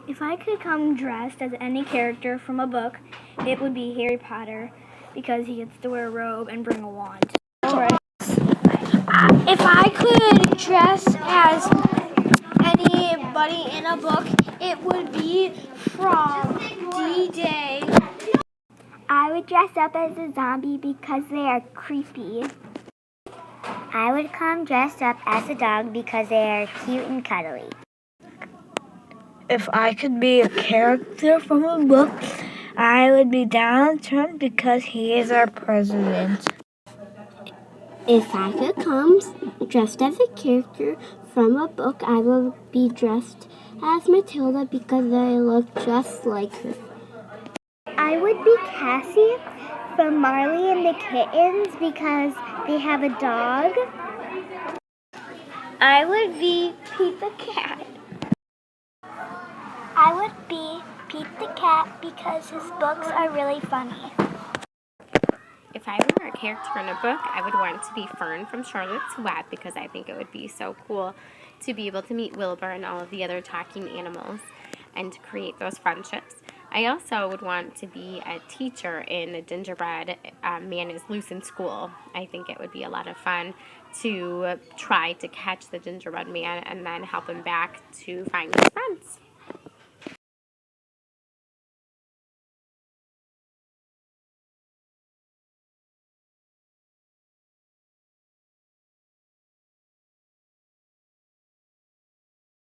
If I could come dressed as any character from a book, it would be Harry Potter because he gets to wear a robe and bring a wand. Alright. If I could dress as anybody in a book, it would be from D-Day. I would dress up as a zombie because they are creepy. I would come dressed up as a dog because they are cute and cuddly. If I could be a character from a book, I would be Donald Trump because he is our president. If I could come dressed as a character from a book, I would be dressed as Matilda because I look just like her. I would be Cassie from Marley and the Kittens because they have a dog. I would be Pete the Cat. I would be Pete the Cat because his books are really funny. If I were a character in a book, I would want to be Fern from Charlotte's Web because I think it would be so cool to be able to meet Wilbur and all of the other talking animals and to create those friendships. I also would want to be a teacher in the Gingerbread Man is Loose in School. I think it would be a lot of fun to try to catch the gingerbread man and then help him back to find his friends.